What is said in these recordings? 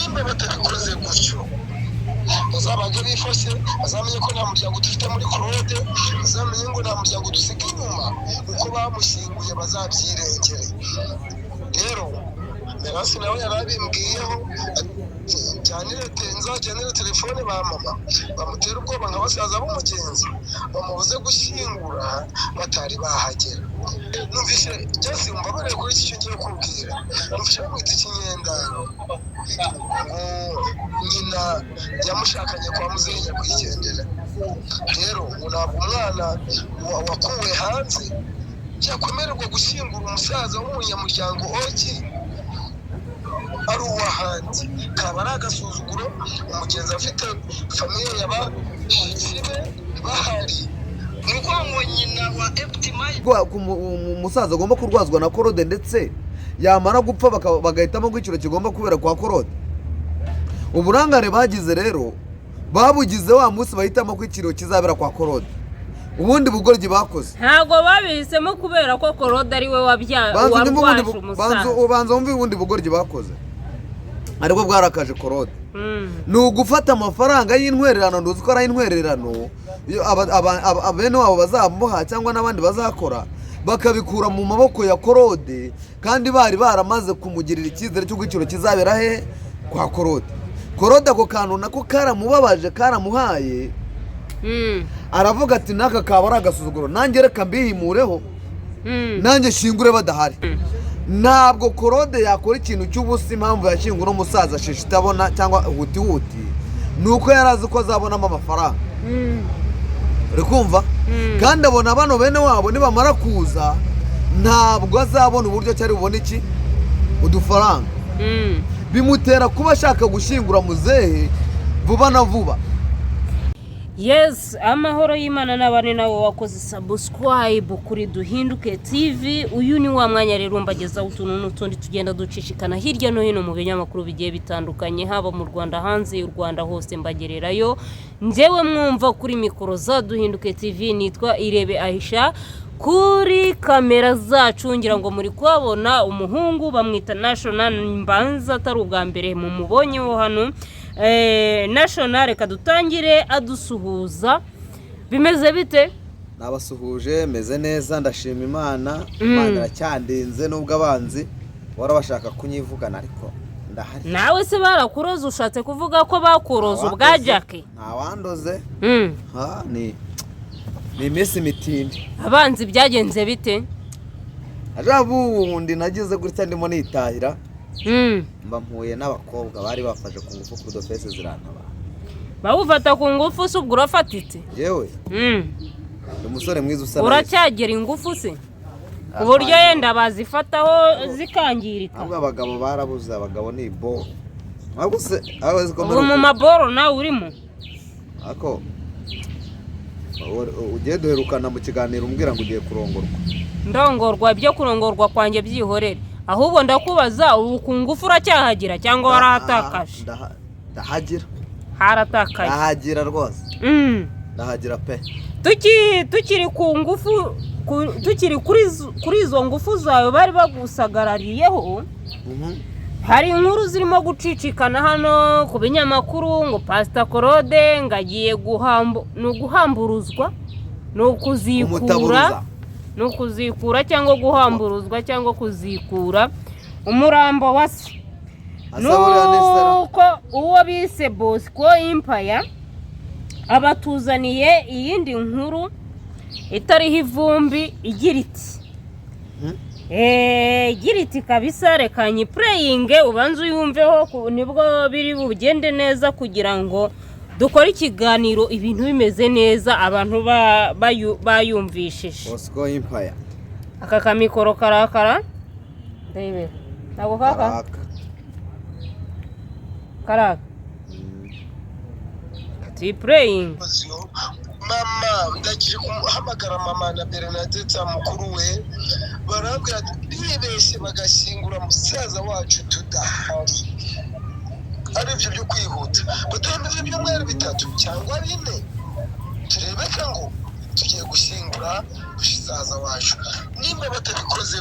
nimba batabikoze gutyo bazabage bifashe bazamenye ko nta muryango dufite muri Claude bazamenye ngo nta muryango dusiga inyuma uko bamushinguye bazabyirengere rero Merasi nawe yarabimbwiyeho nzajyanire telefone ba mama bamutera ubwoba nka basaza b'umugenzi bamubuze gushyingura batari bahagera numvise byose mbabarire kuri iki cyo ngiye kubwira numvise mwita ikinyendaro nyina yamushakanye kwa muzehe nyakwigendera rero ntabwo umwana wakuwe hanze yakwemererwa gushyingura umusaza w'umunyamuryango oki ari uwahandi kaba ari agasuzuguro umugenzi afite famiye y'abashyitsi bahari nuko ngo nyina wa umusaza agomba kurwazwa na Claude ndetse yamara gupfa bagahitamo ko ikiro kigomba kubera kwa Claude uburangare bagize rero babugize wa munsi bahitamo ko ikiro kizabera kwa Claude ubundi bugoryi bakoze ntago babihisemo kubera ko Claude ari we wabyaje umusaza ubanza wumve ubundi bugoryi bakoze ariko bwarakaje Claude ni ugufata amafaranga y'intwererano nduzi ko ari intwererano abene wabo bazamuha cyangwa n'abandi bazakora bakabikura mu maboko ya Claude kandi bari baramaze kumugirira icyizere cy'uko ikiro kizabera he kwa Claude ako kantu nako karamubabaje karamuhaye aravuga ati naka kaba ari agasuzuguro nanjye reka mbihimureho nanjye shingure badahari ntabwo Claude yakora ikintu cy'ubusa impamvu yashingura umusaza shisha itabona cyangwa huti nuko yarazi ko azabonamo amafaranga uri kumva kandi abona bano bene wabo nibamara kuza ntabwo azabona uburyo cyari bubone iki udufaranga bimutera kuba ashaka gushingura muzehe vuba na vuba. Yes, amahoro y'Imana n'abane nawe wakoze subscribe kuri Duhinduke TV. Uyu ni wa mwanya rero mbageza utuntu n'utundi tugenda ducishikana hirya no hino mu binyamakuru bigiye bitandukanye haba mu Rwanda hanze y'u Rwanda hose mbagererayo. Njewe mwumva kuri mikoro za Duhinduke TV nitwa Irebe Aisha. Kuri kamera zacu ngira ngo muri kwabona umuhungu bamwita National Mbanza atari ubwa mbere mu mubonyeho hano. National reka dutangire adusuhuza bimeze bite? Nabasuhuje meze neza ndashima Imana. Imana iracyandinze nubwo abanzi warabashaka kunyivugana ariko ndahari. Nawe se barakuroza ushatse kuvuga ko bakuroza ubwa Jackie? Ntawandoze. Ni Messi mitindi. Abanzi byagenze bite? Ajabundi nagize gutya ndimo nitahira. Mba mpuye n'abakobwa bari bafashe ku ngufu kuri dofese zirantaba. Bawufata ku ngufu se ubwo urafatitse? Yewe. Umusore mwiza usana. Uracyagera ingufu se? Uburyo yenda bazifataho zikangirika. Abo abagabo barabuze abagabo ni bo. Aguse aweze ko mu maboro nawe urimo. Ako ugiye duherukana mu kiganiro umbwira ngo ugiye kurongorwa. Ndongorwa ibyo kurongorwa kwanjye byihorere. Ahubwo ndakubaza ubu ku ngufu uracyahagira cyangwa warahatakaje? Ndahagira. Haratakaje. Ndahagira rwose. Ndahagira pe. Tukiri ku ngufu tukiri kuri izo ngufu zawe bari bagusagarariyeho. Hari inkuru zirimo gucicikana hano ku binyamakuru ngo Pastor Claude ngagiye guhamburuzwa no kuzikura. Nukuzikura cyangwa guhamburuzwa cyangwa kuzikura umurambo wase nuko uwo bise Bosco Empire abatuzaniye iyindi nkuru itariho ivumbi igira iti igira iti kabisa reka nyi praying ubanze uyumveho nibwo biri bugende neza kugira ngo dukora ikiganiro ibintu bimeze neza abantu bayumvishije. Bosco Empire aka kamikoro karakara ndebe ntabwo karaka ati praying mama ndagiye kumuhamagara mama na Bernadette mukuru we barabwira bibeshye bagashyingura musaza wacu tudahari ari byo byo kwihuta batemeze ibyumweru 3 cyangwa 4 turebeka ngo tugiye gushyingura musaza wacu nimba batabikoze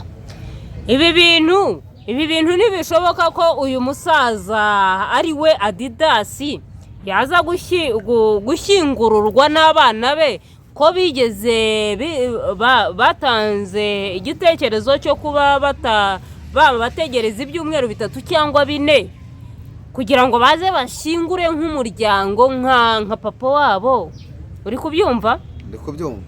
ibi bintu ibi bintu ntibishoboka ko uyu musaza ari we Adidasi yaza gushyingururwa n'abana be, ko bigeze batanze igitekerezo cyo kuba bategereza ibyumweru 3 cyangwa 4 kugira ngo baze bashyingure nk'umuryango nka papa wabo. Uri kubyumva? Ndi kubyumva.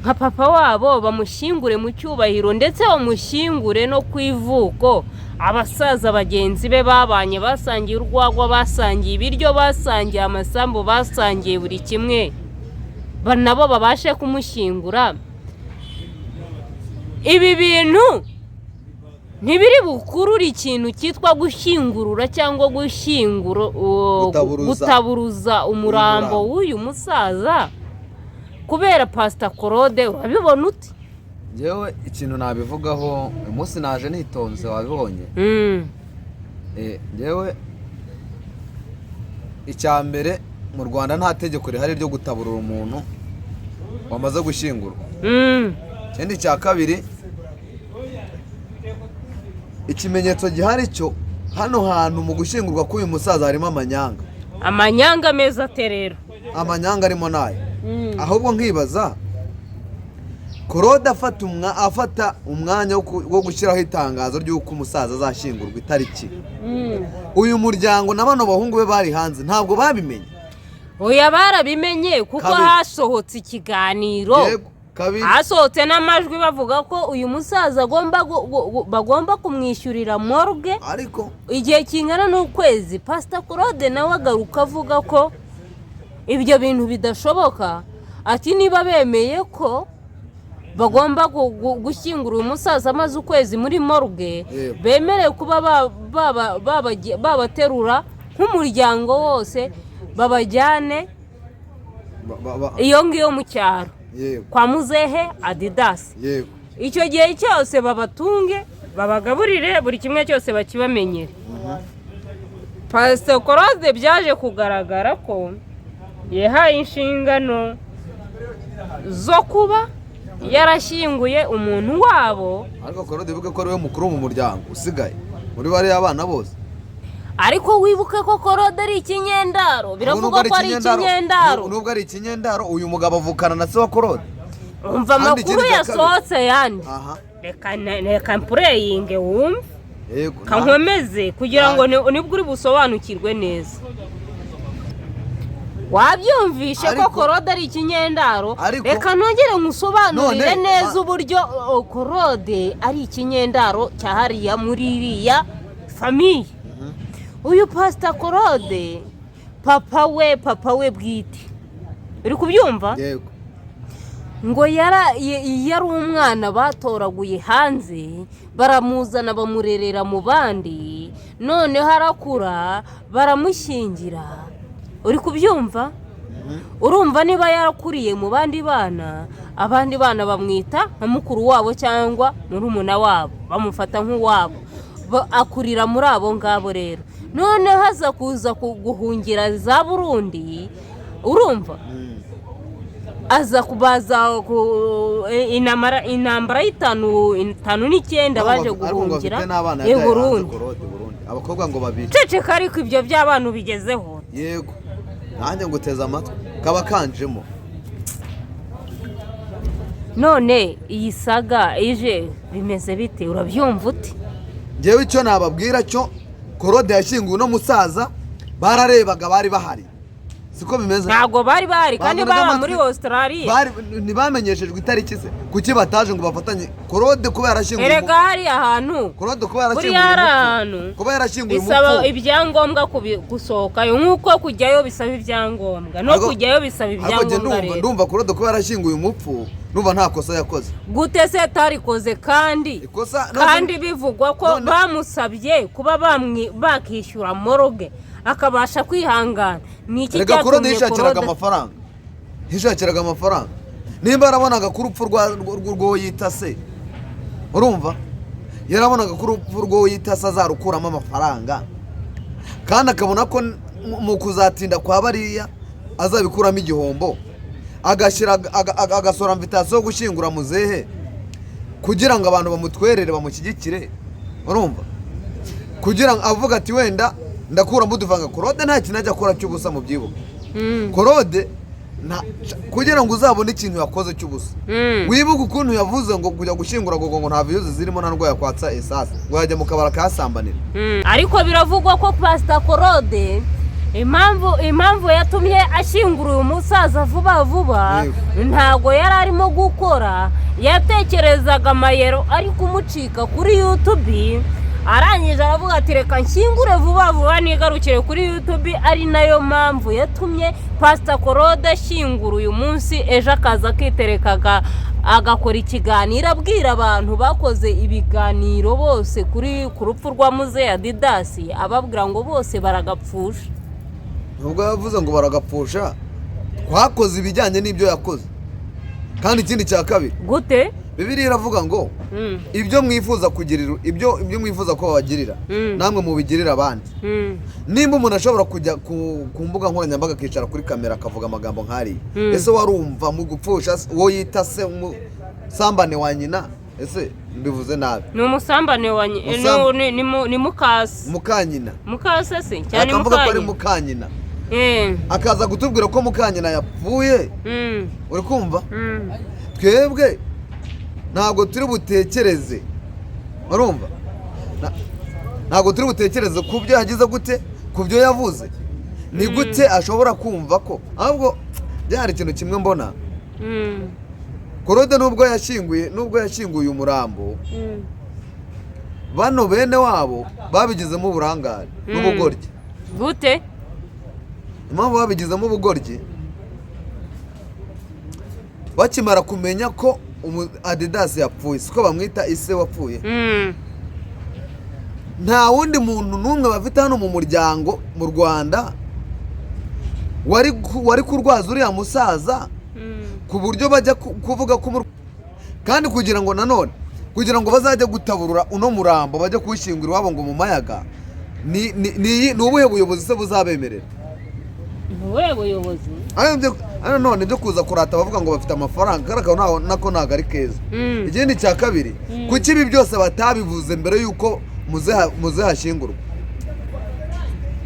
Nka papa wabo bamushyingure mu cyubahiro, ndetse bamushyingure no ku ivuko. Abasaza bagenzi be babanye, basangiye urwagwa, basangiye ibiryo, basangiye amasambu, basangiye buri kimwe, nabo babashe kumushyingura. Ibi bintu ntibiri bukurura ikintu cyitwa gushyingurura cyangwa gutaburuza umurambo w'uyu musaza kubera Pastor Claude. Urabibona uti? Jewe ikintu nabivugaho uyu munsi naje nitonze, wabibonye. Jewe icyambere mu Rwanda nta tegeko rihari ryo gutaburura umuntu wamaze gushyingurwa. Ikindi cya kabiri, ikimenyetso gihari cyo hano hantu mu gushyingurwa k'uyu musaza harimo amanyanga meza terero. Amanyanga arimo nayo. Ahubwo nkibaza Claude afata umwanya wo gushyiraho itangazo ry'uko umusaza azashyingurwa itariki. Uyu muryango na bano bahungu be bari hanze ntabwo babimenye. Oya, barabimenye kuko hasohotse ikiganiro, hasohotse n'amajwi bavuga ko uyu musaza bagomba kumwishyurira morgue ariko igihe kingana n'ukwezi. Pastor Claude nawe agaruka avuga ko ibyo bintu bidashoboka, ati niba bemeye ko bagomba gushyingura uyu musaza amaze ukwezi muri morgue, bemerewe kuba babaterura nk'umuryango wose, babajyane iyo ngiyo mu cyaro kwa muzehe Adidasi. Icyo gihe cyose babatunge, babagaburire, buri kimwe cyose bakibamenyere. Pastor Claude byaje kugaragara ko yahaye inshingano zo kuba yarashyinguye umuntu wabo. Ariko Claude bivuga ko ari we mukuru mu muryango usigaye muri bariya abana bose. Ariko wibuke ko Claude ari ikinyendaro, biravugwa ko ari ikinyendaro. Nubwo ari ikinyendaro, uyu mugabo avukana na se wa Claude. Umva amakuru yasohotse yandi. Reka mpureyinge wumve, kankomeze kugira ngo nibwo uri busobanukirwe neza. Wabyumvishe ko Claude ari ikinyendaro? Reka nongere nkusobanurire neza uburyo Claude ari ikinyendaro cyahariya muri iriya famiye. Uyu Pastor Claude papa we bwite, uri kubyumva? Yego. Ngo yari umwana batoraguye hanze, baramuzana bamurerera mu bandi, none harakura baramushyingira. Uri kubyumva? Urumva niba yarakuriye mu bandi bana, abandi bana bamwita nka mukuru wabo cyangwa murumuna wabo, bamufata nk'uwabo, akurira muri abo ngabo. Rero none haza kuza guhungira za Burundi, urumva? Aza kubaza intambara y'itanu n'icyenda baje guhungira Burundi. Abakobwa ngo babiri. Ceceka, ariko ibyo by'abantu bigezeho. Yego, nanjye nguteza amatwi kaba kanjemo. None iyi saga ije bimeze bite, urabyumva uti? Jewe icyo nababwira cyo Claude yashyinguye no musaza, bararebaga bari bahari. Siko bimeze? Ntago bari bahari kandi baba muri Australia. Ntibamenyeshejwe itariki se. Kuki bataje ngo bafatanye Claude kuba yarashyinguye? Erega hari ahantu Claude kuba yarashyinguye. Kuba yarashyinguye umupfu. Bisaba ibyangombwa gusohokayo, nkuko kujyayo bisaba ibyangombwa, no kujyayo bisaba ibyangombwa. Rero ndumva Claude kuba yarashyinguye umupfu, numva nta kosa yakoze. Gute se tarikoze kandi bivugwa ko bamusabye kuba bakishyura morgue akabasha kwihangana. Ni iki cyatumye Claude yishakiraga amafaranga. Nimba arabonaga ku rupfu rwo yita se, urumva? Yarabonaga ku rupfu rwo yita se azarukuramo amafaranga, kandi akabona ko mu kuzatinda kwa bariya azabikuramo igihombo, agasora invitation yo gushyingura muzehe kugira ngo abantu bamutwerere bamushyigikire, urumva? kugira ngo avuga ati wenda ndakuramo uduvanga. Claude nta kintu ajya akora cy'ubusa mu byibuka. Claude kugira ngo uzabone ikintu yakoze cy'ubusa. Wibuka ukuntu yavuze ngo kujya gushyingura ngo nta viyuzi zirimo nta ndwara kwatsa esase ngo yajya mu kabara kasambanira. Ariko biravugwa ko Pastor Claude impamvu yatumye ashyingura uyu musaza vuba ntago yari arimo gukora, yatekerezaga amayero ari kumucika kuri YouTube, arangije aravuga ati reka nshyingure vuba nigarukire kuri YouTube. Ari nayo mpamvu yatumye Pastor Claude ashyingura uyu munsi, ejo akaza akiterekaga agakora ikiganiro abwira abantu bakoze ibiganiro bose ku rupfu rwa Muzehe Didas, ababwira ngo bose baragapfusha. Nubwo yavuze ngo baragapfusha, twakoze ibijyanye n'ibyo yakoze. Kandi ikindi cya kabiri gute Bibiliya iravuga ngo ibyo mwifuza kugirira ibyo mwifuza ko babagirira namwe mubigirira abandi. Nimba umuntu ashobora kujya ku mbuga nkoranyambaga akicara kuri kamera akavuga amagambo nk'ari, ese warumva mu gupfusha uwo yita se umusambane wa nyina? Ese mbivuze nabi? Ni umusambane wa nyina, ni mukanyina. Mukase se cyane akavuga ko ari mukanyina. Akaza gutubwira ko mukanyina yapfuye. Uri kumva? Twebwe ntabwo turi butekereze, urumva? Ntabwo turi butekereze ku byo yagize gute, ku byo yavuze. Ni gute ashobora kumva ko ahubwo byari ikintu kimwe mbona. Claude nubwo yashyinguye umurambo, bano bene wabo babigizemo uburangare n'ubugoryi. Gute? Impamvu babigizemo ubugoryi, bakimara kumenya ko Adidas yapfuye, siko bamwita ise wapfuye, nta wundi muntu n'umwe bafite hano mu muryango mu Rwanda wari kurwaza uriya musaza ku buryo bajya kuvuga ko kandi kugira ngo bazajya gutaburura uno murambo bajya kuwushyingura iwabo ngo mu mayaga, ni ubuhe buyobozi se buzabemerera? Ubuhe buyobozi? None byo kuza kurata bavuga ngo bafite amafaranga, karaka nako ntago ari keza. Ikindi cya kabiri, kuki ibi byose batabivuze mbere yuko muze hashingurwa?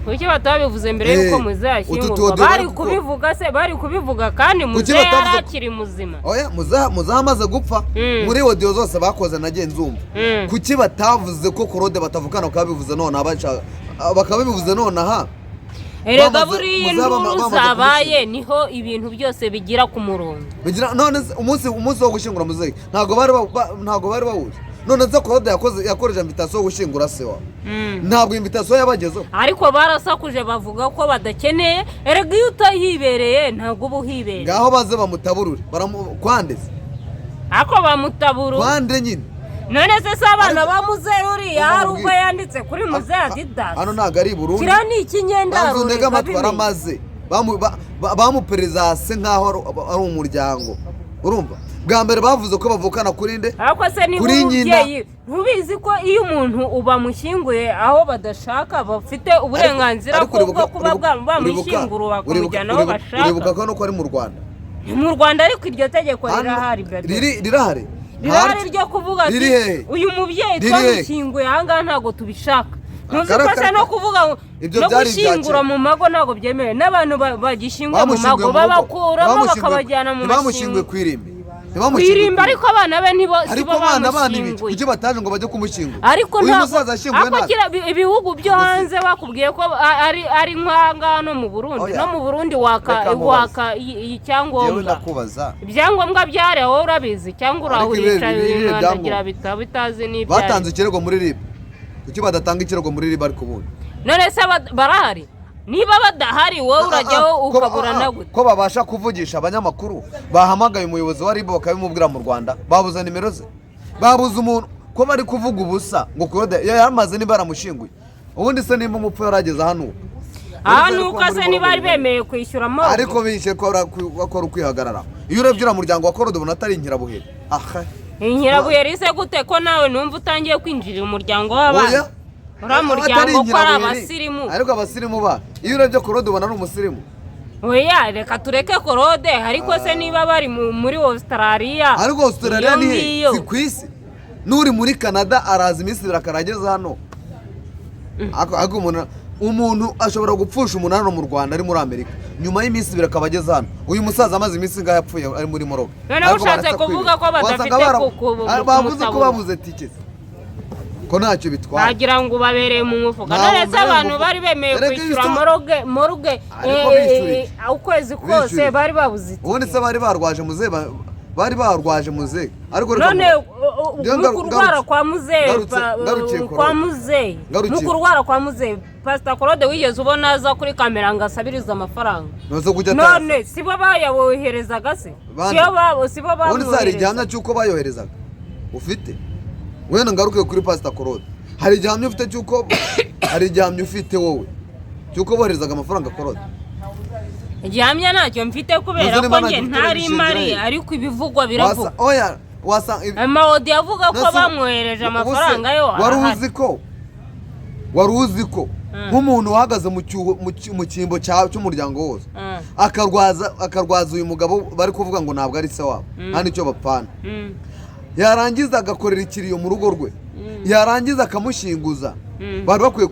Kuki batabivuze mbere yuko muze hashingurwa? Bari kubivuga kandi muze yarakiri muzima. Oya, muze amaze gupfa. Muri audio zose bakoze nagenzumva. Kuki batavuze ko Claude batavukana bakabivuze none bakabivuze none aha? Erega buriya inkuru zabaye niho ibintu byose bigira ku murongo. None umunsi wo gushingura Muzehe ntago bari bawuzi. None se Claude yakoreje invitation yo gushingura se wa. Ntabwo invitation yabagezeho. Ariko barasakuje bavuga ko badakeneye. Erega iyo utahibereye ntago ubuhibereye. Ngaho baze bamutaburure. Kwandeze. Ako bamutaburure. Kwande nyine. None se abana ba Muzehe uriya hari ubwo yanditse kuri Muzehe Didas. Hano ntago ari Burundi. Kira ni ikinyendaro. Bazunega amatwara maze. Bamuperezase nkaho ari umuryango. Urumva? Bwa mbere bavuze ko bavukana kuri nde? Ariko se ni umubyeyi. Ntubizi ko iyo umuntu ubamushyinguye aho badashaka bafite uburenganzira bwo kuba bamushyingura bakamujyana aho bashaka. Uribuka ko ari mu Rwanda? Mu Rwanda ariko iryo tegeko rirahari. Rirahari? Rirahari ryo kuvuga ati uyu mubyeyi twamushyinguye ahangaha ntago tubishaka. Ntuzi ko se no kuvuga no gushyingura mu mago ntago byemewe. N'abantu bagishyingura mu mago babakuramo bakabajyana mu bamushyinguye kwirimbi. Kwirimba ariko abana be nibo ariko abana kuki bataje ngo bajye kumushyingura? Ariko ibihugu byo hanze bakubwiye ko ari nkanga no mu Burundi. No mu Burundi waka icyangombwa. Ibyangombwa byari aho urabizi cyangwa urahurisha ndagira bitazi n'ibyo. Batanze ikirego muri RIB. Kuki badatanga ikirego muri RIB ariko ubundi? None se barahari? Niba badahari wowe urajyaho ukaburana gute? Ko babasha kuvugisha abanyamakuru bahamagaye umuyobozi wa RIB bakabimubwira mu Rwanda, babuze nimero ze, babuze umuntu ko bari kuvuga ubusa ngo Claude yamaze niba aramushinguye. Ubundi se nimba umupfu yarageze hano nuko se niba bemeye kwishyura mo ariko bishe ko bakora ukwihagarara. Iyo urebye umuryango wa Claude ubona atari inkirabuhere. Inkirabuhere ise gute ko nawe numva utangiye kwinjirira umuryango w'abana? Uramuryango ko ari abasirimu. Ariko abasirimu iyo urebye Claude ubona ari umusirimu. Oya reka tureke Claude, ariko se niba bari muri Australia. Ariko Australia ni kwisi. Nuri muri Canada araza iminsi birakarageza hano. ariko umuntu ashobora gupfusha umuntu hano mu Rwanda ari muri Amerika nyuma y'iminsi ibiri akaba ageze hano. Uyu musaza amaze iminsi ingahe yapfuye ari muri Morocco. Noneho ushatse kuvuga ko badafite bavuze ko babuze tike ko ntacyo bitwara, bagira ngo babereye mu mufuka. None se abantu bari bemeye kwishyura morgue ukwezi kose bari babuze itike. Ubundi se bari barwaje muze ariko none kurwara kwa muze Pastor Claude wigeze ubona aza kuri kamera ngo asabiriza amafaranga? None sibo bayawoherezaga se? Sibo bayoherezaga. Hari igihamya cy'uko bayoherezaga ufite? Wenda ngaruke kuri Pastor Claude. Hari igihamya ufite cy'uko wowe cy'uko boherezaga amafaranga Claude? Igihamya ntacyo mfite kubera ko nge ntari mari, ariko ibivugwa biravuga. Oya Amaodi avuga ko bamwohereje amafaranga yo. Wari uzi ko nk'umuntu uhagaze mu cyimbo cy'umuryango wose akarwaza uyu mugabo bari kuvuga ngo ntabwo ari se wabo nta nicyo bapfana, yarangiza agakorera ikiriyo mu rugo rwe, yarangiza akamushinguza, bari bakwiye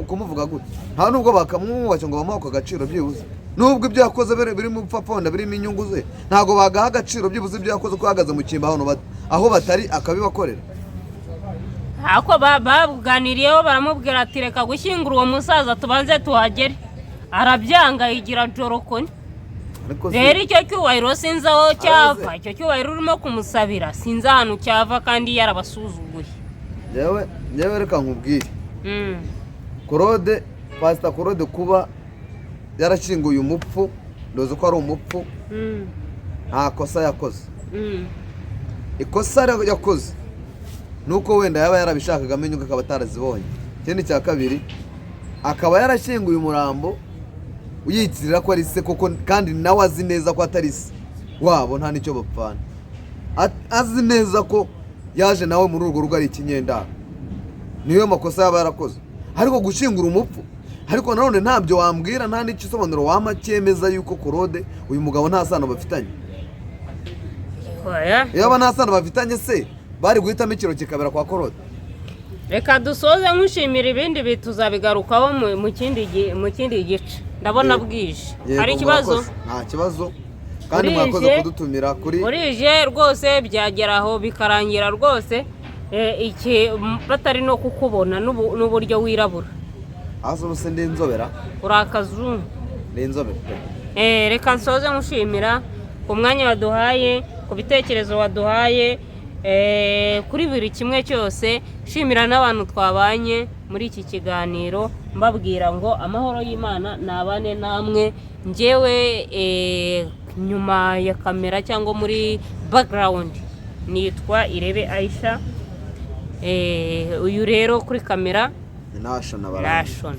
kumuvuga gutya? Nta nubwo bakamwubashye ngo bamuhe ako gaciro byibuze, nubwo ibyo yakoze biri mu pfapfonda birimo inyungu ze, ntabwo bagaha agaciro byibuze ibyo yakoze ko ahagaze mu cyimbo aho batari akabibakorera. Ako babuganiriyeho baramubwira ati reka gushyingura uwo musaza tubanze tuhagere, arabyanga yigira jorokoni. Rero icyo cyubahiro sinzi aho cyava, icyo cyubahiro urimo kumusabira sinzi ahantu cyava kandi yarabasuzuguye. Yewe reka nkubwire Claude, Pastor Claude kuba yarashyinguye umupfu, ndoze ko ari umupfu, nta kosa yakoze. Ikosa yakoze nuko wenda yaba yarabishakaga amenye akaba atarazibonye. Ikindi cya kabiri akaba yarashyinguye umurambo uyitirira ko ari se koko, kandi nawe azi neza ko atari se wabo, nta nicyo bapfana, azi neza ko yaje nawe muri urwo rugo ari ikinyendaro. Niyo makosa yaba yarakoze, ariko gushyingura umupfu. Ariko nanone ntabyo wambwira, nta n'icyo isobanuro wama cyemeza yuko Claude uyu mugabo nta sano bafitanye. Yaba nta sano bafitanye se bari guhitamo ikiro kikabera kwa Claude? Reka dusoze nkushimira, ibindi bituzabigarukaho mu kindi gice. Ndabona bwije. Hari ikibazo? Nta kibazo. Kandi mwakoze kudutumira kuri burije rwose, byageraho bikarangira rwose iki batari no kukubona n'uburyo wirabura. Aso bose ndi inzobera. Urakazungu. Ndi inzobe. Reka nsoze nkushimira ku mwanya waduhaye, ku bitekerezo waduhaye, kuri buri kimwe cyose. Shimira n'abantu twabanye muri iki kiganiro, mbabwira ngo amahoro y'Imana nabane namwe. Njyewe nyuma ya kamera cyangwa muri background nitwa Irebe Aisha, uyu rero kuri kamera Nashon.